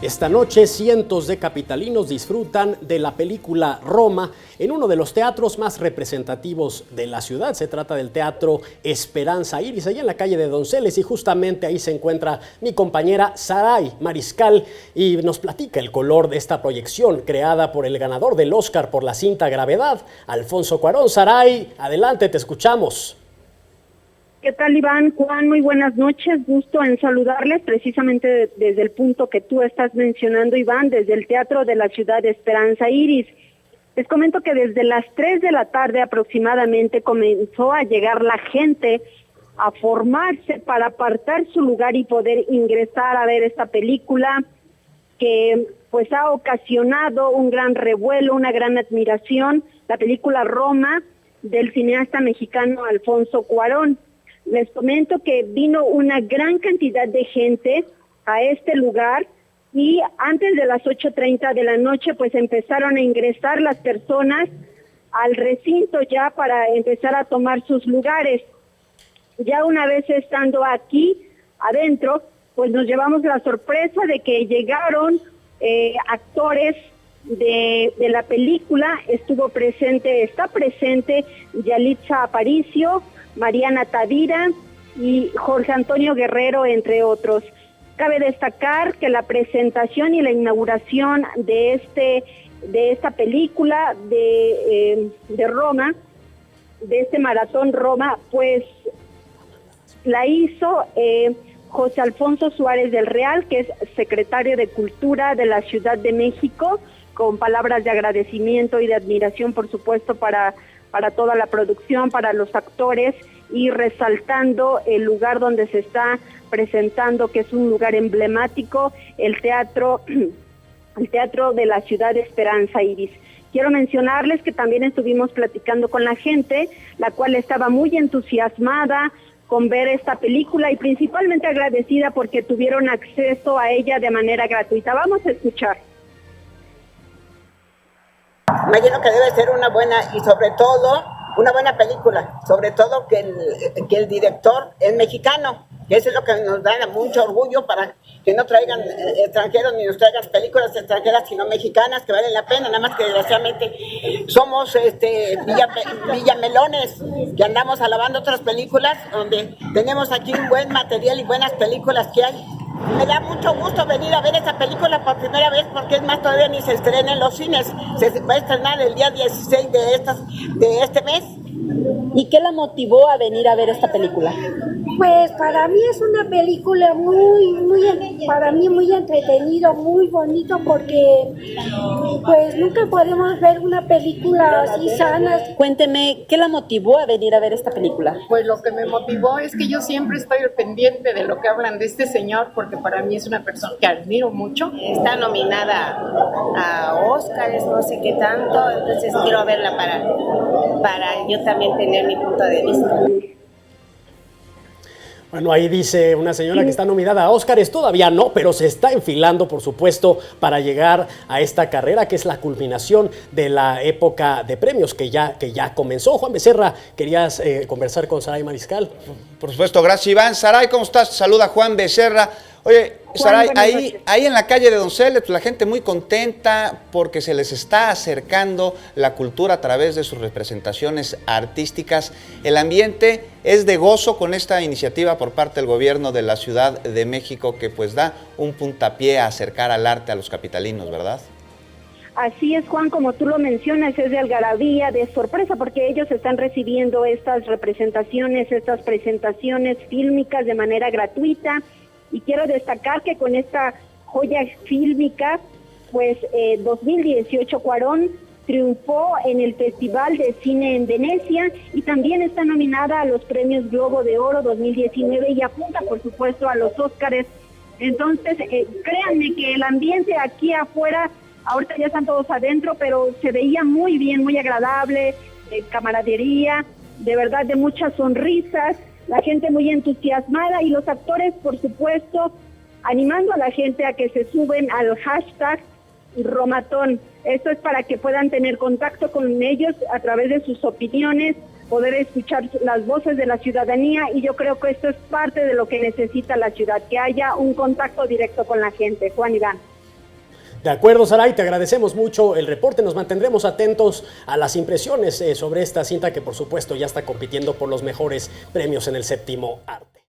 Esta noche cientos de capitalinos disfrutan de la película Roma en uno de los teatros más representativos de la ciudad. Se trata del Teatro Esperanza Iris, ahí en la calle de Donceles, y justamente ahí se encuentra mi compañera Saray Mariscal y nos platica el color de esta proyección creada por el ganador del Oscar por la cinta Gravedad, Alfonso Cuarón. Saray, adelante, te escuchamos. ¿Qué tal, Iván? Juan, muy buenas noches. Gusto en saludarles precisamente desde el punto que tú estás mencionando, Iván, desde el Teatro de la Ciudad de Esperanza Iris. Les comento que desde las 3 de la tarde aproximadamente comenzó a llegar la gente a formarse para apartar su lugar y poder ingresar a ver esta película que pues ha ocasionado un gran revuelo, una gran admiración, la película Roma del cineasta mexicano Alfonso Cuarón. Les comento que vino una gran cantidad de gente a este lugar y antes de las 8:30 de la noche pues empezaron a ingresar las personas al recinto ya para empezar a tomar sus lugares. Ya una vez estando aquí adentro, pues nos llevamos la sorpresa de que llegaron actores de la película. Está presente Yalitza Aparicio, Mariana Tavira y Jorge Antonio Guerrero, entre otros. Cabe destacar que la presentación y la inauguración de esta película de Roma, de este maratón Roma, pues la hizo José Alfonso Suárez del Real, que es secretario de Cultura de la Ciudad de México, con palabras de agradecimiento y de admiración, por supuesto, para toda la producción, para los actores, y resaltando el lugar donde se está presentando, que es un lugar emblemático, el teatro de la Ciudad de Esperanza Iris. Quiero mencionarles que también estuvimos platicando con la gente, la cual estaba muy entusiasmada con ver esta película y principalmente agradecida porque tuvieron acceso a ella de manera gratuita. Vamos a escuchar. Imagino que debe ser una buena y sobre todo una buena película, sobre todo que el director es mexicano, que eso es lo que nos da mucho orgullo para que no traigan extranjeros ni nos traigan películas extranjeras sino mexicanas que valen la pena, nada más que desgraciadamente somos villamelones que andamos alabando otras películas donde tenemos aquí un buen material y buenas películas que hay. Me da mucho gusto venir a ver esta película por primera vez porque es más, todavía ni se estrena en los cines, se va a estrenar el día 16 de este mes. ¿Y qué la motivó a venir a ver esta película? Pues para mí es una película para mí muy entretenido, muy bonito, porque pues nunca podemos ver una película así sana. Cuénteme, ¿qué la motivó a venir a ver esta película? Pues lo que me motivó es que yo siempre estoy pendiente de lo que hablan de este señor, porque para mí es una persona que admiro mucho. Está nominada a Óscares, no sé qué tanto, entonces quiero verla para yo también tener mi punto de vista. Bueno, ahí dice una señora que está nominada a Óscares, todavía no, pero se está enfilando, por supuesto, para llegar a esta carrera, que es la culminación de la época de premios que ya comenzó. Juan Becerra, querías conversar con Saray Mariscal. Por supuesto, gracias, Iván. Saray, ¿cómo estás? Saluda Juan Becerra. Oye, Saray, ahí en la calle de Donceles, pues la gente muy contenta porque se les está acercando la cultura a través de sus representaciones artísticas. El ambiente es de gozo con esta iniciativa por parte del gobierno de la Ciudad de México que pues da un puntapié a acercar al arte a los capitalinos, ¿verdad? Así es, Juan, como tú lo mencionas, es de algarabía, de sorpresa, porque ellos están recibiendo estas representaciones, estas presentaciones fílmicas de manera gratuita. Y quiero destacar que con esta joya fílmica, pues 2018 Cuarón triunfó en el Festival de Cine en Venecia y también está nominada a los Premios Globo de Oro 2019 y apunta, por supuesto, a los Óscares. Entonces, créanme que el ambiente aquí afuera, ahorita ya están todos adentro, pero se veía muy bien, muy agradable, de camaradería, de verdad, de muchas sonrisas. La gente muy entusiasmada y los actores, por supuesto, animando a la gente a que se suben al hashtag Romatón. Esto es para que puedan tener contacto con ellos a través de sus opiniones, poder escuchar las voces de la ciudadanía, y yo creo que esto es parte de lo que necesita la ciudad, que haya un contacto directo con la gente. Juan Iván. De acuerdo, Saray, te agradecemos mucho el reporte. Nos mantendremos atentos a las impresiones sobre esta cinta que, por supuesto, ya está compitiendo por los mejores premios en el séptimo arte.